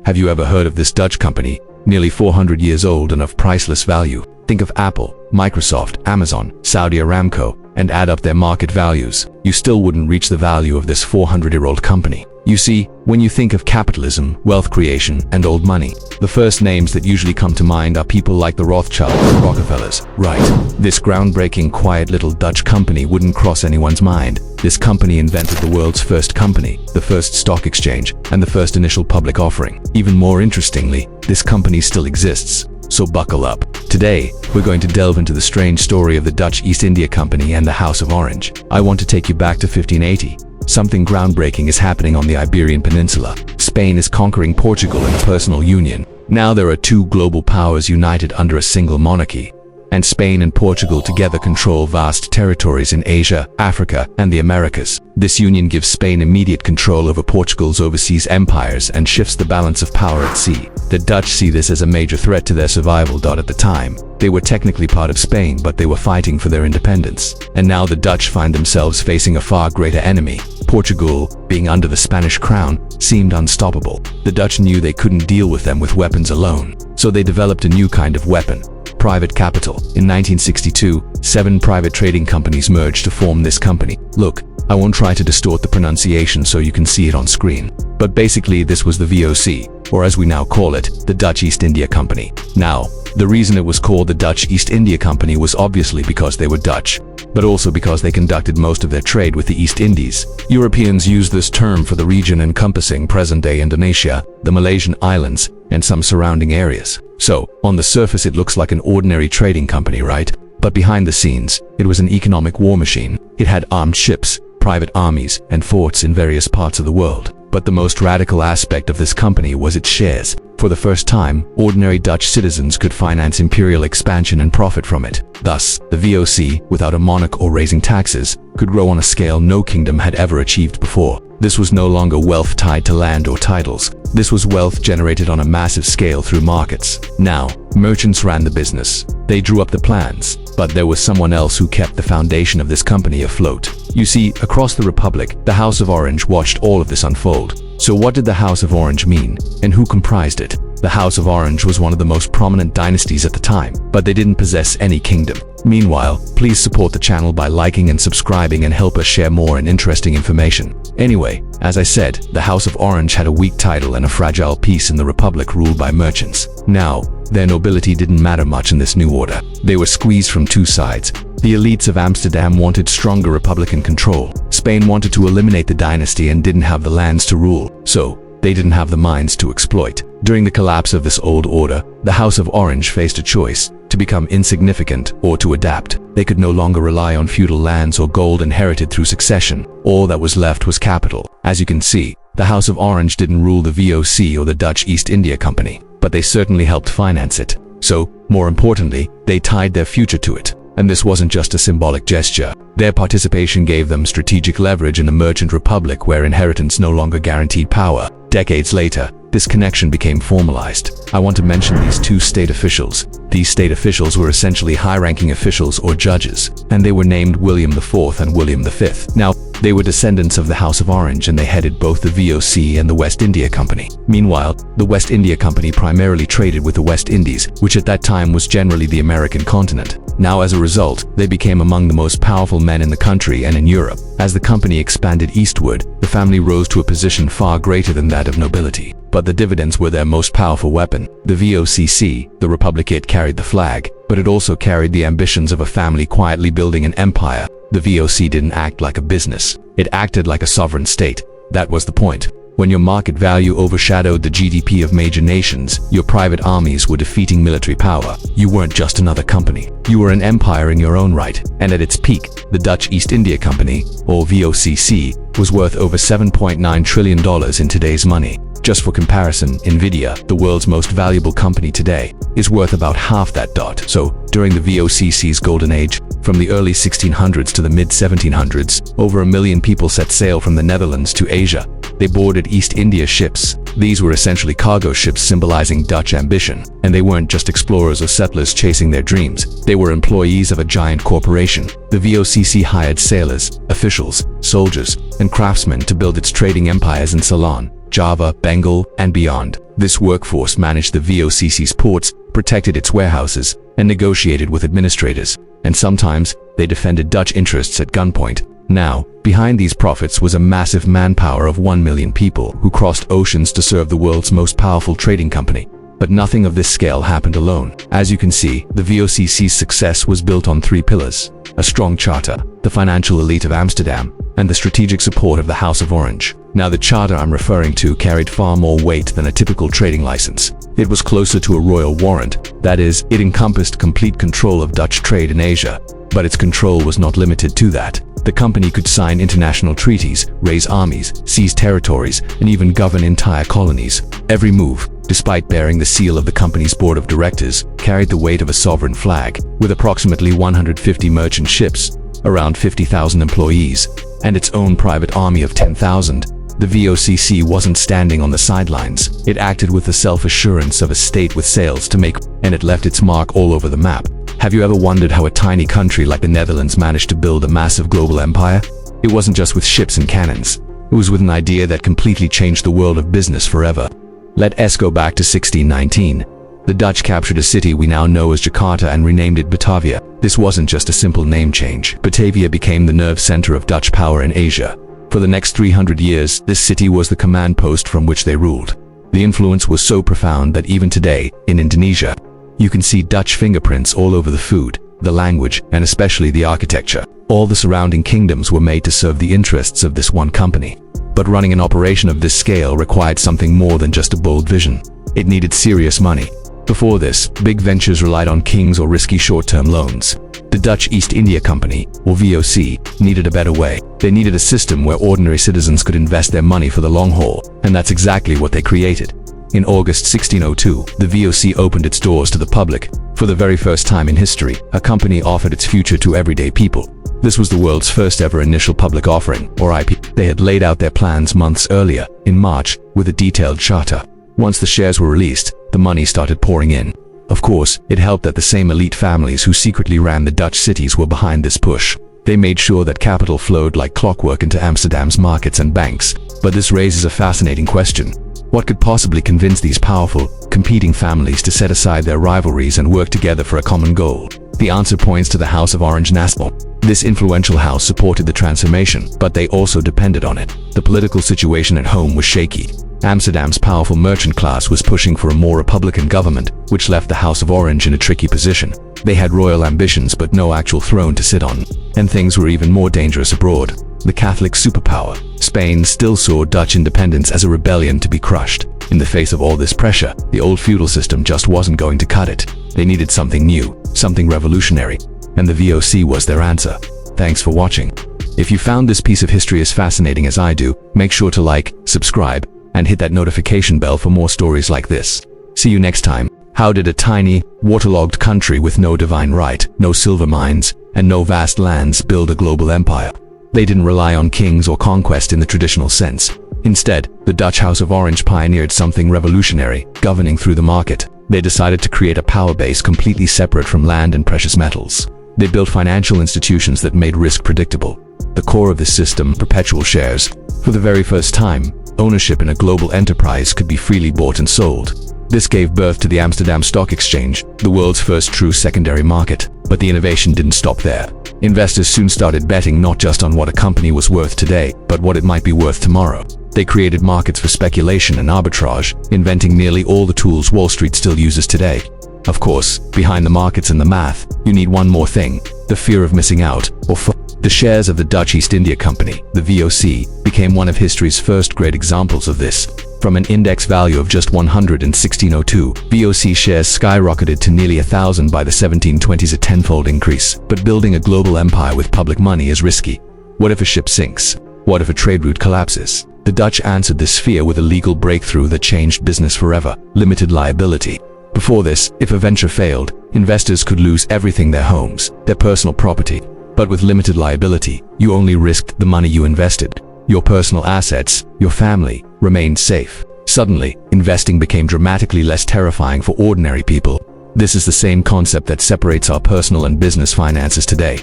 Have you ever heard of this Dutch company, nearly 400 years old and of priceless value? Think of Apple, Microsoft, Amazon, Saudi Aramco, and add up their market values. You still wouldn't reach the value of this 400-year-old company. You see, when you think of capitalism, wealth creation, and old money, the first names that usually come to mind are people like the Rothschilds and Rockefellers. Right. This groundbreaking, quiet little Dutch company wouldn't cross anyone's mind. This company invented the world's first company, the first stock exchange, and the first initial public offering. Even more interestingly, this company still exists. So buckle up. Today, we're going to delve into the strange story of the Dutch East India Company and the House of Orange. I want to take you back to 1580. Something groundbreaking is happening on the Iberian Peninsula. Spain is conquering Portugal in a personal union. Now there are two global powers united under a single monarchy. And Spain and Portugal together control vast territories in Asia, Africa, and the Americas. This union gives Spain immediate control over Portugal's overseas empires and shifts the balance of power at sea. The Dutch see this as a major threat to their survival. At the time, they were technically part of Spain, but they were fighting for their independence. And now the Dutch find themselves facing a far greater enemy. Portugal, being under the Spanish crown, seemed unstoppable. The Dutch knew they couldn't deal with them with weapons alone, so they developed a new kind of weapon: private capital. In 1962, 7 private trading companies merged to form this company. Look, I won't try to distort the pronunciation so you can see it on screen. But basically this was the VOC, or as we now call it, the Dutch East India Company. Now, the reason it was called the Dutch East India Company was obviously because they were Dutch, but also because they conducted most of their trade with the East Indies. Europeans use this term for the region encompassing present-day Indonesia, the Malaysian islands, and some surrounding areas. So, on the surface it looks like an ordinary trading company, right? But behind the scenes, it was an economic war machine. It had armed ships, private armies, and forts in various parts of the world. But the most radical aspect of this company was its shares. For the first time, ordinary Dutch citizens could finance imperial expansion and profit from it. Thus, the VOC, without a monarch or raising taxes, could grow on a scale no kingdom had ever achieved before. This was no longer wealth tied to land or titles. This was wealth generated on a massive scale through markets. Now, merchants ran the business. They drew up the plans, but there was someone else who kept the foundation of this company afloat. You see, across the Republic, the House of Orange watched all of this unfold. So what did the House of Orange mean, and who comprised it? The House of Orange was one of the most prominent dynasties at the time, but they didn't possess any kingdom. Meanwhile, please support the channel by liking and subscribing and help us share more and interesting information. Anyway, as I said, the House of Orange had a weak title and a fragile peace in the Republic ruled by merchants. Now, their nobility didn't matter much in this new order. They were squeezed from two sides. The elites of Amsterdam wanted stronger Republican control. Spain wanted to eliminate the dynasty and didn't have the lands to rule, so they didn't have the minds to exploit. During the collapse of this old order, the House of Orange faced a choice: to become insignificant or to adapt. They could no longer rely on feudal lands or gold inherited through succession. All that was left was capital. As you can see, the House of Orange didn't rule the VOC or the Dutch East India Company, but they certainly helped finance it. So, more importantly, they tied their future to it. And this wasn't just a symbolic gesture. Their participation gave them strategic leverage in a merchant republic where inheritance no longer guaranteed power. Decades later, this connection became formalized. I want to mention these two state officials. These state officials were essentially high-ranking officials or judges, and they were named William IV and William V. Now, they were descendants of the House of Orange and they headed both the VOC and the West India Company. Meanwhile, the West India Company primarily traded with the West Indies, which at that time was generally the American continent. Now, as a result, they became among the most powerful men in the country and in Europe. As the company expanded eastward, the family rose to a position far greater than that of nobility. But the dividends were their most powerful weapon. The VOCC, the Republic, it carried the flag, but it also carried the ambitions of a family quietly building an empire. The VOC didn't act like a business. It acted like a sovereign state. That was the point. When your market value overshadowed the GDP of major nations, your private armies were defeating military power. You weren't just another company. You were an empire in your own right. And at its peak, the Dutch East India Company, or VOCC, was worth over $7.9 trillion in today's money. Just for comparison, Nvidia, the world's most valuable company today, is worth about half that. So, during the VOCC's golden age, from the early 1600s to the mid-1700s, over 1 million people set sail from the Netherlands to Asia. They boarded East India ships. These were essentially cargo ships symbolizing Dutch ambition. And they weren't just explorers or settlers chasing their dreams. They were employees of a giant corporation. The VOCC hired sailors, officials, soldiers, and craftsmen to build its trading empires in Ceylon, Java, Bengal, and beyond. This workforce managed the VOCC's ports, protected its warehouses, and negotiated with administrators. And sometimes, they defended Dutch interests at gunpoint. Now, behind these profits was a massive manpower of 1 million people who crossed oceans to serve the world's most powerful trading company. But nothing of this scale happened alone. As you can see, the VOCC's success was built on 3 pillars: a strong charter, the financial elite of Amsterdam, and the strategic support of the House of Orange. Now, the charter I'm referring to carried far more weight than a typical trading license. It was closer to a royal warrant. That is, it encompassed complete control of Dutch trade in Asia. But its control was not limited to that. The company could sign international treaties, raise armies, seize territories, and even govern entire colonies. Every move, despite bearing the seal of the company's board of directors, carried the weight of a sovereign flag. With approximately 150 merchant ships, around 50,000 employees, and its own private army of 10,000, the VOCC wasn't standing on the sidelines. It acted with the self-assurance of a state with sails to make, and it left its mark all over the map. Have you ever wondered how a tiny country like the Netherlands managed to build a massive global empire? It wasn't just with ships and cannons. It was with an idea that completely changed the world of business forever. Let us go back to 1619. The Dutch captured a city we now know as Jakarta and renamed it Batavia. This wasn't just a simple name change. Batavia became the nerve center of Dutch power in Asia. For the next 300 years, this city was the command post from which they ruled. The influence was so profound that even today, in Indonesia, you can see Dutch fingerprints all over the food, the language, and especially the architecture. All the surrounding kingdoms were made to serve the interests of this one company. But running an operation of this scale required something more than just a bold vision. It needed serious money. Before this, big ventures relied on kings or risky short-term loans. The Dutch East India Company, or VOC, needed a better way. They needed a system where ordinary citizens could invest their money for the long haul, and that's exactly what they created. In August 1602, the VOC opened its doors to the public. For the very first time in history, a company offered its future to everyday people. This was the world's first ever initial public offering, or IP. They had laid out their plans months earlier, in March, with a detailed charter. Once the shares were released, the money started pouring in. Of course, it helped that the same elite families who secretly ran the Dutch cities were behind this push. They made sure that capital flowed like clockwork into Amsterdam's markets and banks. But this raises a fascinating question. What could possibly convince these powerful, competing families to set aside their rivalries and work together for a common goal? The answer points to the House of Orange Nassau. This influential house supported the transformation, but they also depended on it. The political situation at home was shaky. Amsterdam's powerful merchant class was pushing for a more republican government, which left the House of Orange in a tricky position. They had royal ambitions but no actual throne to sit on. And things were even more dangerous abroad. The Catholic superpower, Spain, still saw Dutch independence as a rebellion to be crushed. In the face of all this pressure, the old feudal system just wasn't going to cut it. They needed something new, something revolutionary, and the VOC was their answer. Thanks for watching. If you found this piece of history as fascinating as I do, make sure to like, subscribe, and hit that notification bell for more stories like this. See you next time. How did a tiny, waterlogged country with no divine right, no silver mines, and no vast lands build a global empire? They didn't rely on kings or conquest in the traditional sense. Instead, the Dutch House of Orange pioneered something revolutionary, governing through the market. They decided to create a power base completely separate from land and precious metals. They built financial institutions that made risk predictable. The core of this system, perpetual shares. For the very first time, ownership in a global enterprise could be freely bought and sold. This gave birth to the Amsterdam Stock Exchange, the world's first true secondary market. But the innovation didn't stop there. Investors soon started betting not just on what a company was worth today, but what it might be worth tomorrow. They created markets for speculation and arbitrage, inventing nearly all the tools Wall Street still uses today. Of course, behind the markets and the math, you need one more thing: the fear of missing out, or the shares of the Dutch East India Company, the VOC, became one of history's first great examples of this. From an index value of just 100 in 1602, VOC shares skyrocketed to nearly 1,000 by the 1720s, a tenfold increase. But building a global empire with public money is risky. What if a ship sinks? What if a trade route collapses? The Dutch answered this fear with a legal breakthrough that changed business forever: limited liability. Before this, if a venture failed, investors could lose everything: their homes, their personal property. But with limited liability, you only risked the money you invested. Your personal assets, your family, remained safe. Suddenly, investing became dramatically less terrifying for ordinary people. This is the same concept that separates our personal and business finances today.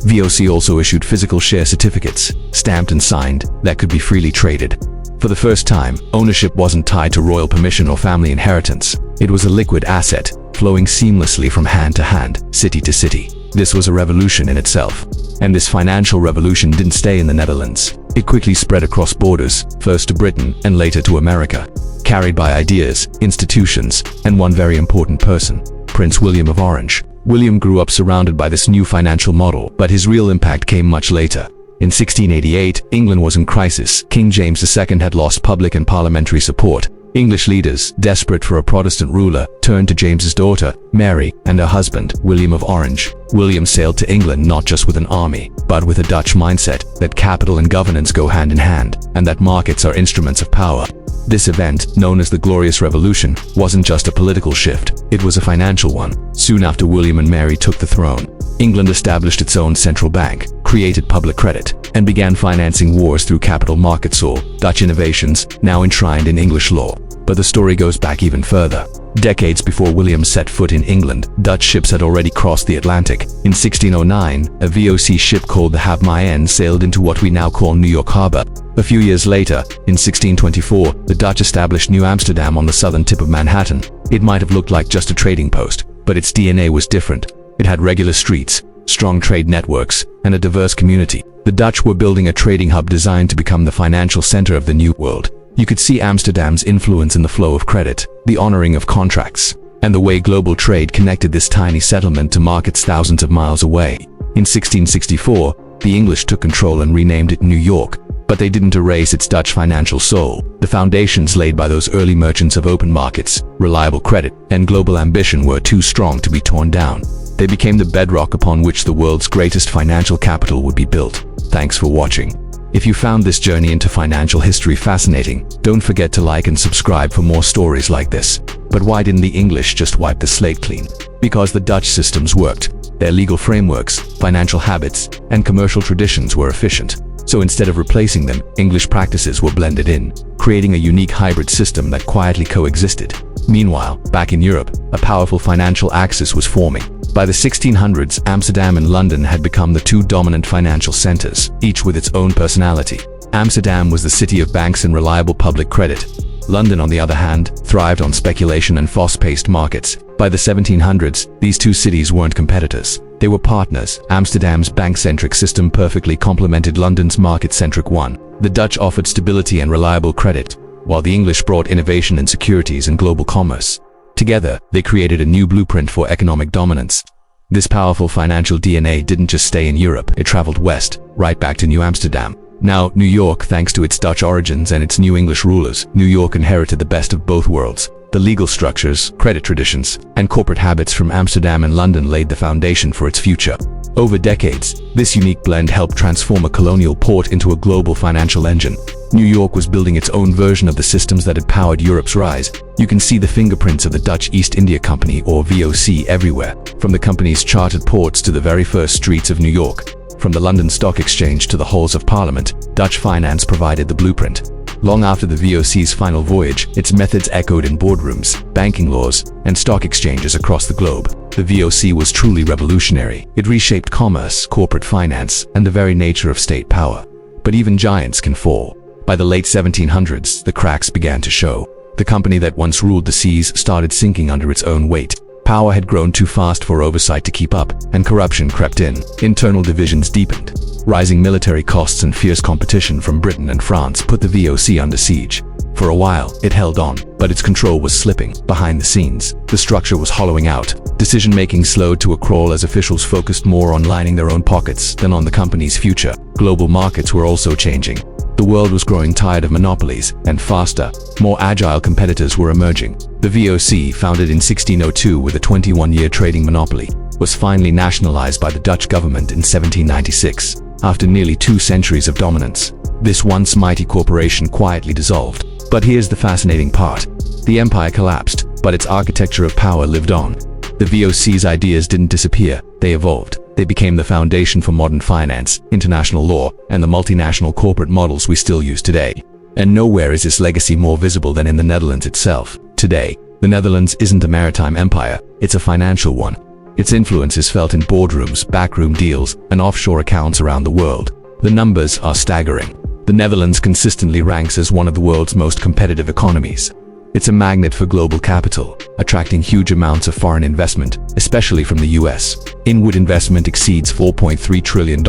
VOC also issued physical share certificates, stamped and signed, that could be freely traded. For the first time, ownership wasn't tied to royal permission or family inheritance. It was a liquid asset, flowing seamlessly from hand to hand, city to city. This was a revolution in itself. And this financial revolution didn't stay in the Netherlands. It quickly spread across borders, first to Britain and later to America, carried by ideas, institutions, and one very important person, Prince William of Orange. William grew up surrounded by this new financial model, but his real impact came much later. In 1688, England was in crisis. King James II had lost public and parliamentary support. English leaders, desperate for a Protestant ruler, turned to James's daughter, Mary, and her husband, William of Orange. William sailed to England not just with an army, but with a Dutch mindset that capital and governance go hand in hand, and that markets are instruments of power. This event, known as the Glorious Revolution, wasn't just a political shift, it was a financial one. Soon after William and Mary took the throne, England established its own central bank, created public credit, and began financing wars through capital markets, or Dutch innovations, now enshrined in English law. But the story goes back even further. Decades before William set foot in England, Dutch ships had already crossed the Atlantic. In 1609, a VOC ship called the Have Mayen sailed into what we now call New York Harbor. A few years later, in 1624, the Dutch established New Amsterdam on the southern tip of Manhattan. It might have looked like just a trading post, but its DNA was different. It had regular streets, strong trade networks, and a diverse community. The Dutch were building a trading hub designed to become the financial center of the New World. You could see Amsterdam's influence in the flow of credit, the honoring of contracts, and the way global trade connected this tiny settlement to markets thousands of miles away. In 1664, the English took control and renamed it New York, but they didn't erase its Dutch financial soul. The foundations laid by those early merchants of open markets, reliable credit, and global ambition were too strong to be torn down. They became the bedrock upon which the world's greatest financial capital would be built. Thanks for watching. If you found this journey into financial history fascinating, don't forget to like and subscribe for more stories like this. But why didn't the English just wipe the slate clean? Because the Dutch systems worked. Their legal frameworks, financial habits, and commercial traditions were efficient. So instead of replacing them, English practices were blended in, creating a unique hybrid system that quietly coexisted. Meanwhile, back in Europe, a powerful financial axis was forming. By the 1600s, Amsterdam and London had become the two dominant financial centers, each with its own personality. Amsterdam was the city of banks and reliable public credit. London, on the other hand, thrived on speculation and fast-paced markets. By the 1700s, these two cities weren't competitors. They were partners. Amsterdam's bank-centric system perfectly complemented London's market-centric one. The Dutch offered stability and reliable credit, while the English brought innovation in securities and global commerce. Together, they created a new blueprint for economic dominance. This powerful financial DNA didn't just stay in Europe, it traveled west, right back to New Amsterdam. Now, New York, thanks to its Dutch origins and its new English rulers, New York inherited the best of both worlds. The legal structures, credit traditions, and corporate habits from Amsterdam and London laid the foundation for its future. Over decades, this unique blend helped transform a colonial port into a global financial engine. New York was building its own version of the systems that had powered Europe's rise. You can see the fingerprints of the Dutch East India Company, or VOC, everywhere, from the company's chartered ports to the very first streets of New York. From the London Stock Exchange to the halls of Parliament, Dutch finance provided the blueprint. Long after the VOC's final voyage, its methods echoed in boardrooms, banking laws, and stock exchanges across the globe. The VOC was truly revolutionary. It reshaped commerce, corporate finance, and the very nature of state power. But even giants can fall. By the late 1700s, the cracks began to show. The company that once ruled the seas started sinking under its own weight. Power had grown too fast for oversight to keep up, and corruption crept in. Internal divisions deepened. Rising military costs and fierce competition from Britain and France put the VOC under siege. For a while, it held on, but its control was slipping. Behind the scenes, the structure was hollowing out. Decision-making slowed to a crawl as officials focused more on lining their own pockets than on the company's future. Global markets were also changing. The world was growing tired of monopolies, and faster, more agile competitors were emerging. The VOC, founded in 1602 with a 21-year trading monopoly, was finally nationalized by the Dutch government in 1796. After nearly 2 centuries of dominance, this once mighty corporation quietly dissolved. But here's the fascinating part. The empire collapsed, but its architecture of power lived on. The VOC's ideas didn't disappear, they evolved. They became the foundation for modern finance, international law, and the multinational corporate models we still use today. And nowhere is this legacy more visible than in the Netherlands itself. Today, the Netherlands isn't a maritime empire, it's a financial one. Its influence is felt in boardrooms, backroom deals, and offshore accounts around the world. The numbers are staggering. The Netherlands consistently ranks as one of the world's most competitive economies. It's a magnet for global capital, attracting huge amounts of foreign investment, especially from the US. Inward investment exceeds $4.3 trillion,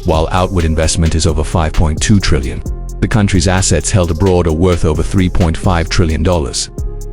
while outward investment is over $5.2 trillion. The country's assets held abroad are worth over $3.5 trillion.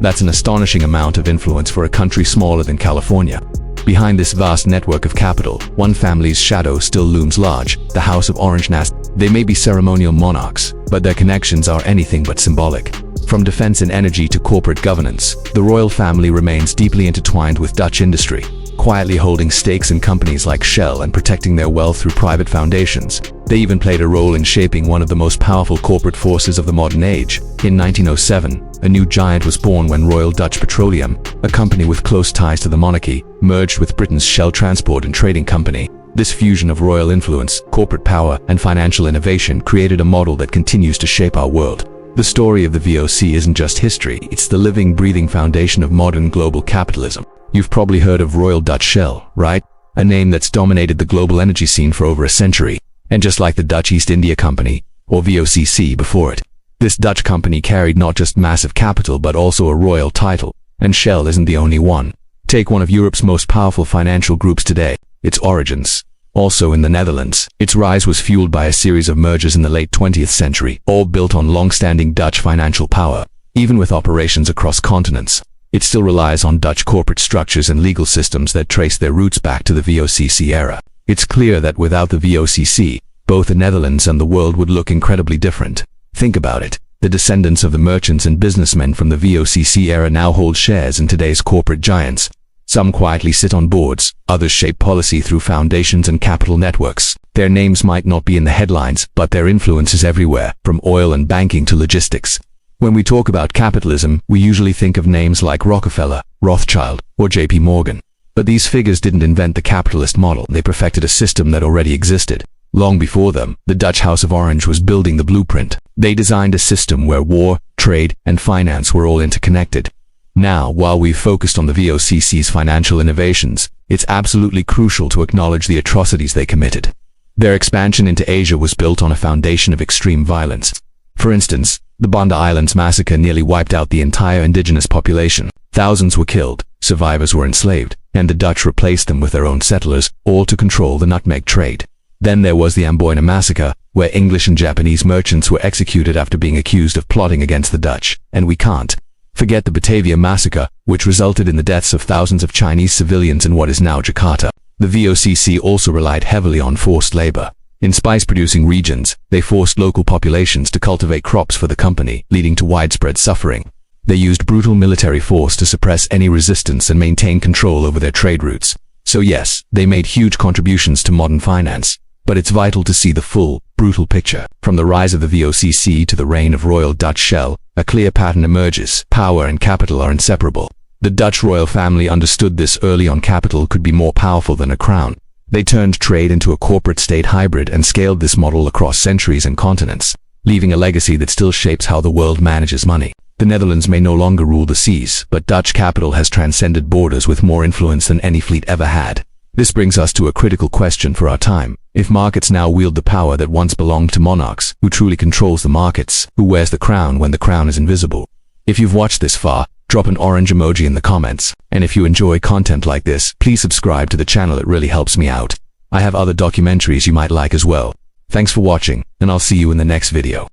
That's an astonishing amount of influence for a country smaller than California. Behind this vast network of capital, one family's shadow still looms large, the House of Orange-Nassau. They may be ceremonial monarchs, but their connections are anything but symbolic. From defense and energy to corporate governance, the royal family remains deeply intertwined with Dutch industry, quietly holding stakes in companies like Shell and protecting their wealth through private foundations. They even played a role in shaping one of the most powerful corporate forces of the modern age. In 1907, a new giant was born when Royal Dutch Petroleum, a company with close ties to the monarchy, merged with Britain's Shell Transport and Trading Company. This fusion of royal influence, corporate power, and financial innovation created a model that continues to shape our world. The story of the VOC isn't just history, it's the living, breathing foundation of modern global capitalism. You've probably heard of Royal Dutch Shell, right? A name that's dominated the global energy scene for over a century. And just like the Dutch East India Company, or VOCC before it, this Dutch company carried not just massive capital but also a royal title. And Shell isn't the only one. Take one of Europe's most powerful financial groups today, its origins. Also in the Netherlands, its rise was fueled by a series of mergers in the late 20th century, all built on long-standing Dutch financial power. Even with operations across continents, it still relies on Dutch corporate structures and legal systems that trace their roots back to the VOCC era. It's clear that without the VOCC, both the Netherlands and the world would look incredibly different. Think about it. The descendants of the merchants and businessmen from the VOCC era now hold shares in today's corporate giants. Some quietly sit on boards, others shape policy through foundations and capital networks. Their names might not be in the headlines, but their influence is everywhere, from oil and banking to logistics. When we talk about capitalism, we usually think of names like Rockefeller, Rothschild, or JP Morgan. But these figures didn't invent the capitalist model, they perfected a system that already existed. Long before them, the Dutch House of Orange was building the blueprint. They designed a system where war, trade, and finance were all interconnected. Now, while we've focused on the VOCC's financial innovations, it's absolutely crucial to acknowledge the atrocities they committed. Their expansion into Asia was built on a foundation of extreme violence. For instance, the Banda Islands massacre nearly wiped out the entire indigenous population. Thousands were killed, survivors were enslaved, and the Dutch replaced them with their own settlers, all to control the nutmeg trade. Then there was the Amboina massacre, where English and Japanese merchants were executed after being accused of plotting against the Dutch. And we can't forget the Batavia massacre, which resulted in the deaths of thousands of Chinese civilians in what is now Jakarta. The VOCC also relied heavily on forced labor. In spice-producing regions, they forced local populations to cultivate crops for the company, leading to widespread suffering. They used brutal military force to suppress any resistance and maintain control over their trade routes. So yes, they made huge contributions to modern finance. But it's vital to see the full, brutal picture. From the rise of the VOCC to the reign of Royal Dutch Shell, a clear pattern emerges. Power and capital are inseparable. The Dutch royal family understood this early on. Capital could be more powerful than a crown. They turned trade into a corporate-state hybrid and scaled this model across centuries and continents, leaving a legacy that still shapes how the world manages money. The Netherlands may no longer rule the seas, but Dutch capital has transcended borders with more influence than any fleet ever had. This brings us to a critical question for our time. If markets now wield the power that once belonged to monarchs, who truly controls the markets? Who wears the crown when the crown is invisible? If you've watched this far, drop an orange emoji in the comments. And if you enjoy content like this, please subscribe to the channel, it really helps me out. I have other documentaries you might like as well. Thanks for watching, and I'll see you in the next video.